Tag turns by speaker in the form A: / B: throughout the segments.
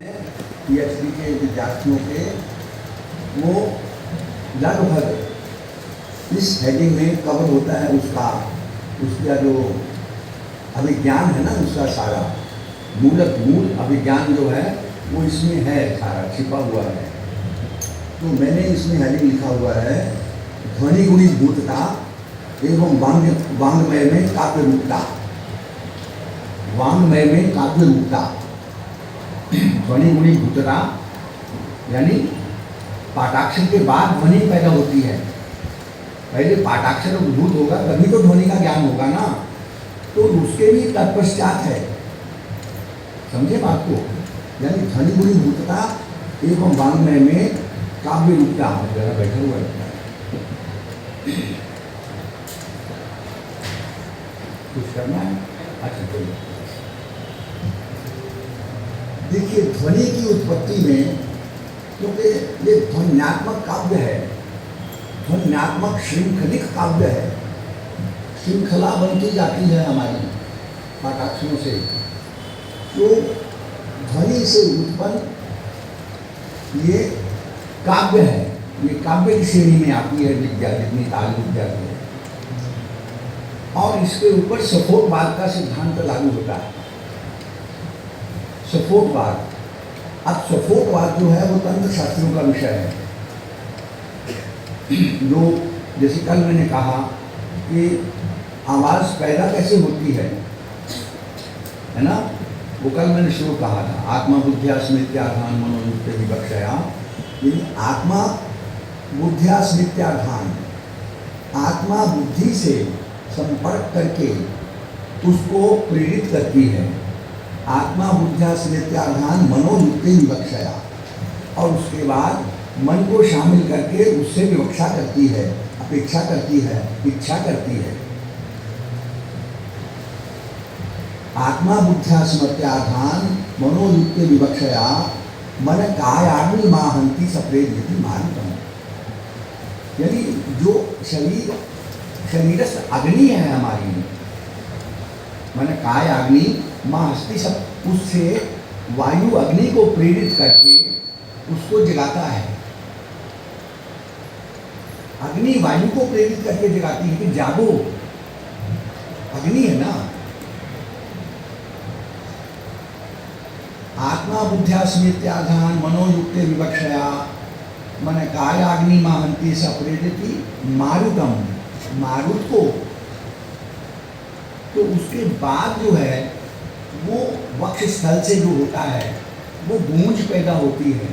A: PhD के विद्यार्थियों के वो लगभग इस हेडिंग में कवर होता है उसका जो अभिज्ञान है ना, उसका सारा मूल अभिज्ञान जो है वो इसमें है, सारा छिपा हुआ है। तो मैंने इसमें हेडिंग लिखा हुआ है ध्वनि गुणी भूतता एवं वांग्मय में काव्य रूपता। वांग्मय में काव्य रूपता, ध्वनि गुणी भूतता यानी पाठाक्षर के बाद ध्वनि पैदा होती है। पहले पाठाक्षर उद्भूत होगा तभी तो ध्वनि का ज्ञान होगा ना, तो उसके भी तत्पश्चात है, समझे बात को। यानी ध्वनि गुणी भूतता एवं वांग्मय में काव्य रूपता। जरा बैठा हुआ है, कुछ करना है? अच्छा चलिए, देखिए ध्वनि की उत्पत्ति में, क्योंकि ये ध्वन्यात्मक काव्य है, ध्वन्यात्मक श्रृंखलिक काव्य है, श्रृंखला बनती जाती है हमारी पाठाक्षरों से। तो ध्वनि से उत्पन्न ये काव्य है, ये काव्य की श्रेणी में आती है विद्या, जितनी ताल विद्या की है। और इसके ऊपर सफोटवाद का सिद्धांत लागू होता है। सफोटवाद, अब सफोटवाद जो है वो तंत्र शास्त्रों का विषय है। जो जैसे कल मैंने कहा कि आवाज़ पैदा कैसे होती है ना, वो कल मैंने शुरू कहा था, आत्मा बुद्धिया स्मृत्याधान मनोयुक्त विवक्षया। आत्मा बुद्धिया स्मृत्याधान, आत्मा बुद्धि से संपर्क करके उसको प्रेरित करती है। आत्मा बुद्धिया स्मृत्याधान मनोयुक्ते विवक्षया, और उसके बाद मन को शामिल करके उससे विवक्षा करती है, अपेक्षा करती है, इच्छा करती है। आत्मा बुद्धिया स्मृत्याधान मनोयुक्ते विवक्षया मन कायाग्नि माहंती सप्रेत मानतम। यानी जो शरीरस्थ अग्नि है हमारी, मन काय अग्नि माँ हस्ती सब, उससे वायु अग्नि को प्रेरित करके उसको जगाता है। अग्नि वायु को प्रेरित करके जगाती है कि जागो, अग्नि है ना। आत्मा बुद्धिया स्मृत्याधान मनोयुक्ते विवक्षया मन कायाग्नि माहंती सप्रेरिति मारुतम, मारुत को। तो उसके बाद जो है वो वक्ष स्थल से जो होता है वो गूंज पैदा होती है।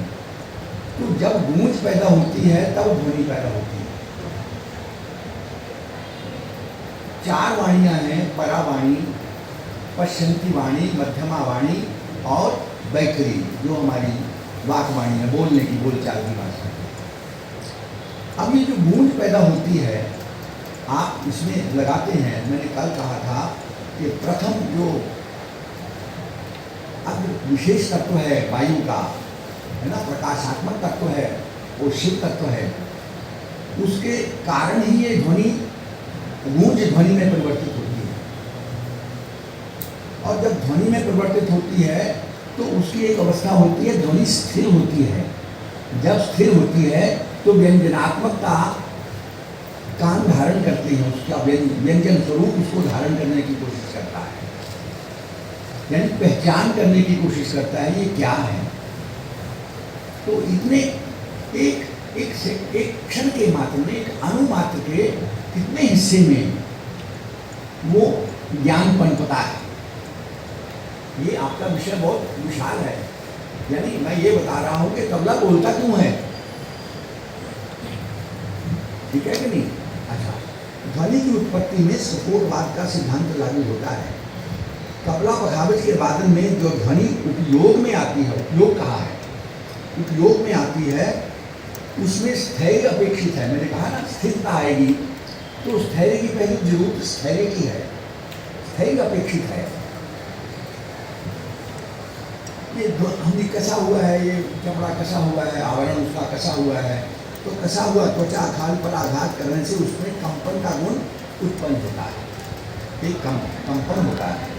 A: तो जब गूंज पैदा होती है तब ध्वनि पैदा होती है। चार वाणियां हैं, परावाणी, पश्चंती वाणी, मध्यमा वाणी और वैखरी, जो हमारी वाकवाणी है, बोलने की, बोलचाल की भाषा। अब ये जो गूंज पैदा होती है आप इसमें लगाते हैं, मैंने कल कहा था कि प्रथम जो अब विशेष तत्व है वायु का, है ना, प्रकाशात्मक तत्व है, वो शिव तत्व है। उसके कारण ही ये ध्वनि, गूंज ध्वनि में परिवर्तित होती है। और जब ध्वनि में परिवर्तित होती है तो उसकी एक अवस्था होती है, ध्वनि स्थिर होती है। जब स्थिर होती है तो व्यंजनात्मकता कान धारण करते हैं, उसका व्यंजन स्वरूप उसको धारण करने की कोशिश करता है, यानी पहचान करने की कोशिश करता है ये क्या है। तो इतने एक क्षण के मात्र में, एक अनुमात्र के कितने हिस्से में वो ज्ञान पनपता है। ये आपका विषय बहुत विशाल है। यानी मैं ये बता रहा हूँ कि तबला बोलता क्यों है, ठीक है कि नहीं। अच्छा, ध्वनि की उत्पत्ति में सफोटवाद का सिद्धांत लागू होता है। तबला पखावज के वादन में जो ध्वनि उपयोग में आती है, उपयोग कहा है, उपयोग में आती है, उसमें स्थैर्य अपेक्षित है। मैंने कहा ना स्थिरता आएगी, तो स्थैर्य की पहली जरूरत स्थैर्य की है, स्थैर्य अपेक्षित है। ये हमने कसा हुआ है, ये चमड़ा कसा हुआ है, आवरण उसका कसा हुआ है, तो कसा हुआ त्वचा खाल पर आघात करने से उसमें कंपन का गुण उत्पन्न होता है, एक कंपन होता है,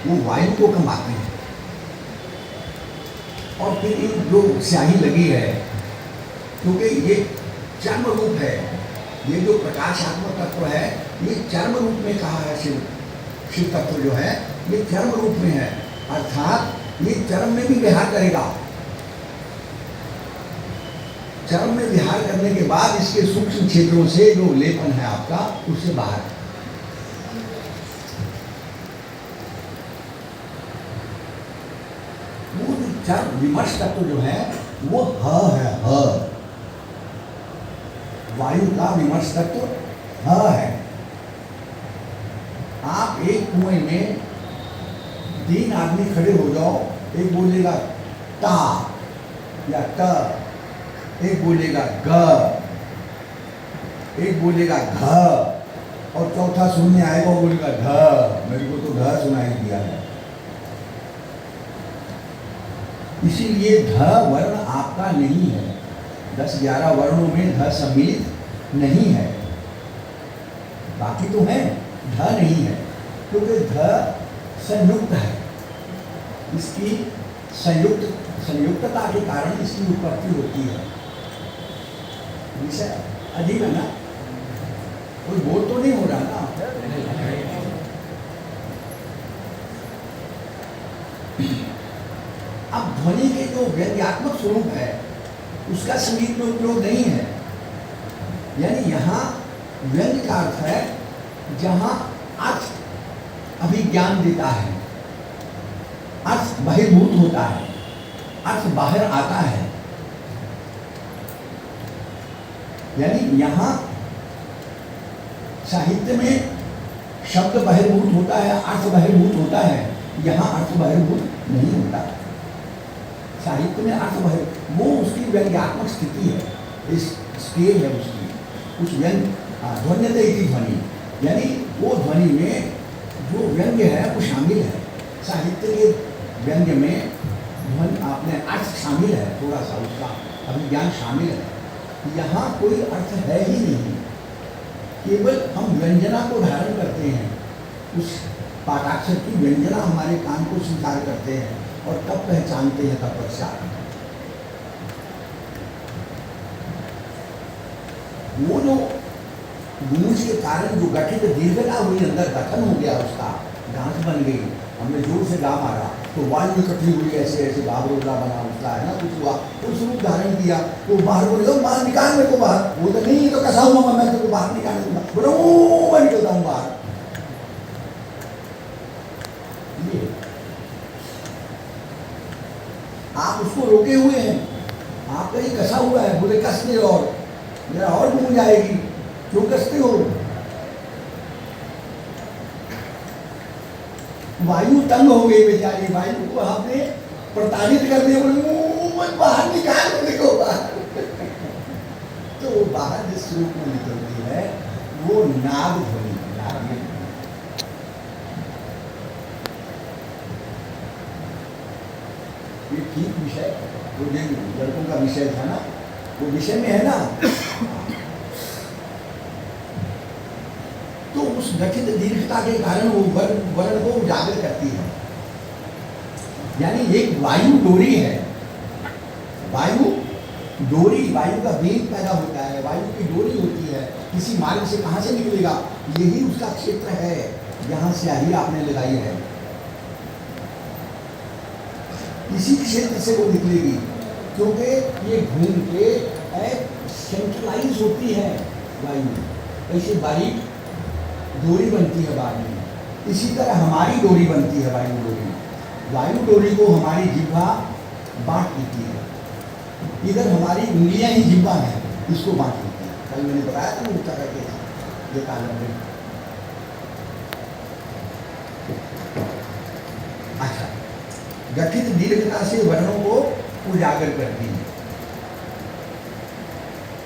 A: वो वायु को कमाते हैं। और फिर ये जो स्याही लगी है, क्योंकि ये चर्म रूप है, ये जो प्रकाशात्मक तत्व है ये चर्म रूप में कहा है। शिव तत्व जो है ये चर्म रूप में है, अर्थात ये चर्म में भी विहार करेगा। चर्म में विहार करने के बाद इसके सूक्ष्म क्षेत्रों से जो लेपन है आपका उससे बाहर, वो जो चर्म विमर्श तत्व जो है वो ह है, ह वायु का विमर्श तत्व ह है। आप एक कुएं में 3 आदमी खड़े हो जाओ, एक बोलेगा ता या ट, एक बोलेगा ग, एक बोलेगा घ, और चौथा सुनने आएगा वो बोलेगा ढ। मेरे को तो ढ सुनाई दिया है। इसीलिए ध वर्ण आपका नहीं है। 10-11 वर्णों में ध सम्मिलित नहीं है, बाकी तो है, ध नहीं है, क्योंकि ध संयुक्त है। इसकी संयुक्तता के कारण इसकी उत्पत्ति होती है। विषय अजीब है ना, कोई बोल तो नहीं हो रहा ना। अब ध्वनि के जो व्यंग्यात्मक स्वरूप है उसका संगीत में उपयोग नहीं है। यानी यहाँ व्यंग्य का अर्थ है जहाँ अर्थ अभिज्ञान देता है, अर्थ बहिर्भूत होता है, अर्थ बाहर आता है। यानी यहाँ साहित्य में शब्द बहिर्भूत होता है, अर्थ बहिर्भूत होता है, यहाँ अर्थ बहिर्भूत नहीं होता। साहित्य में अर्थ बहिर्, वो उसकी व्यंग्यात्मक स्थिति है, इस स्केल है उसकी, कुछ व्यंग ध्वन्यते इति ध्वनि, यानी वो ध्वनि में जो व्यंग्य है वो शामिल है। साहित्य के व्यंग्य में ध्वनि आपने अर्थ शामिल है, थोड़ा सा उसका अभिज्ञान शामिल है। यहाँ कोई अर्थ है ही नहीं, केवल हम व्यंजना को धारण करते हैं, उस पाठाक्षर की व्यंजना हमारे कान को स्वीकार करते हैं और तब पहचानते हैं तत्पश्चात। वो जो गूंज के कारण जो गठित दीर्घता हुई, अंदर गठन हो गया, उसका गांठ बन गई, हमने जोर से गा मारा तो वायु इकट्ठी हुई, ऐसे ऐसे घाघरोला बना, उसका है ना कुछ हुआ, उस रूप धारण किया, वो बाहर बोले बाहर निकाल मेरे को बाहर, वो तो नहीं तो कैसा हुआ मैं तेरे को बाहर निकाल दूंगा, बोलो मैं निकलता हूँ बाहर। ये आप उसको रोके हुए हैं, आप कहीं कसा हुआ है, बोले कस नहीं और मेरा और गूंज आएगी, क्यों कसते हो? वायु तंग हो गई बेचारी, वायु को आपने प्रताड़ित कर दिया, बोले बाहर निकाल देखो बाहर। तो वो बाहर जिस रूप में निकलती है वो नाद ध्वनि, नाद में ये ठीक विषय, वो जो लड़कों का विषय था ना, वो विषय में है ना। तो उस गठित दीर्घता के कारण वो वर्ण को उजागर करती है। यानी एक वायु डोरी है, वायु डोरी, वायु का वेग पैदा होता है, वायु की डोरी होती है, किसी मार्ग से कहाँ से निकलेगा, यही उसका क्षेत्र है, यहाँ स्याही आपने लगाई है, इसी क्षेत्र से वो निकलेगी, क्योंकि ये घूम के सेंट्रलाइज होती है वायु, ऐसे बारीक डोरी बनती है बाद में। इसी तरह हमारी डोरी बनती है, वायु डोरी। वायु डोरी को हमारी जिह्वा बांट देती है, इधर हमारी उंगलियां ही जिह्वा है, इसको बांट देती है। कल मैंने बताया था ऊँचा करके ये कारण में। अच्छा, गठित दीर्घता से वर्णों को उजागर करती है।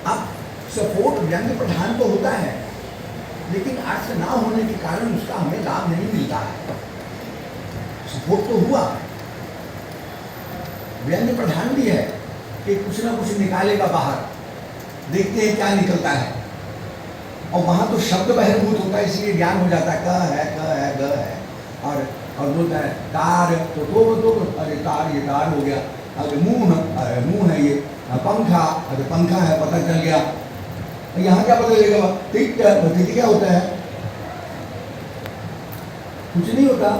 A: अब सपोर्ट व्यंग्य प्रधान तो होता है, लेकिन अर्थ ना होने के कारण उसका हमें लाभ नहीं मिलता है। सपोर्ट तो हुआ, व्यंग्य प्रधान भी है कि कुछ ना कुछ निकालेगा बाहर, देखते हैं क्या निकलता है, और वहां तो शब्द बहिर्भूत होता है, इसलिए ज्ञान हो जाता है, क है ग है, और बोलता है तार, तो अरे तार, ये तार हो गया, अरे मुंह है ये, पंखा, अरे पंखा है, पता चल गया। यहाँ क्या पता चलेगा? ठीक क्या होता है? कुछ नहीं होता।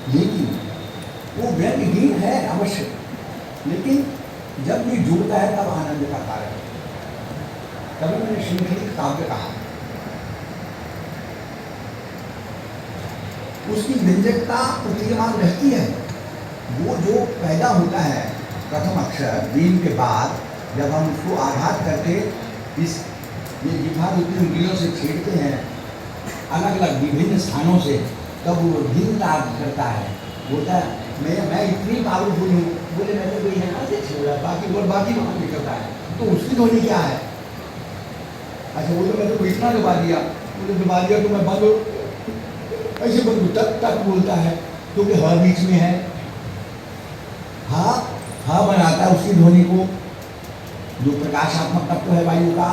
A: लेकिन वो व्यंग्यहीन है अवश्य, लेकिन जब ये जुड़ता है तब आनंद का कारण है। तभी मैंने श्रृंखलित काव्य कहा, उसकी व्यंजकता प्रतीयमान रहती है। वो जो पैदा होता है प्रथम अक्षर बीन के बाद, जब हम उसको आघात करके इस ये जिह्वा रूपी उंगलियों से छेड़ते हैं अलग अलग विभिन्न स्थानों से, तब वो भिन्नता करता है। बोलता है मैं इतनी पावरफुल हूँ, बोले मैं तो कोई यहाँ से छेड़ा, बाकी वहाँ निकलता है, तो उसकी ध्वनि क्या है? अच्छा बोले मैं तो इतना दबा दिया, बोले दबा दिया तो मैं बंद ऐसे बंद तक बोलता है, क्योंकि हवा बीच में है। हाँ बनाता है उसकी ध्वनि को, जो प्रकाशात्मक तत्व है वायु का।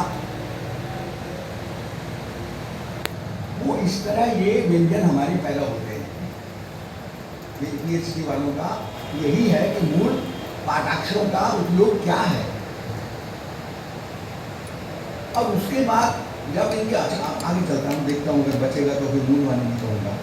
A: वो इस तरह ये व्यंजन हमारे पैदा होते हैं। PhD वालों का यही है कि मूल पाठाक्षरों का उपयोग क्या है। अब उसके बाद जब इनके आगे चलता हूँ, देखता हूँ, अगर बचेगा तो फिर मूल वाले नहीं कहूँगा।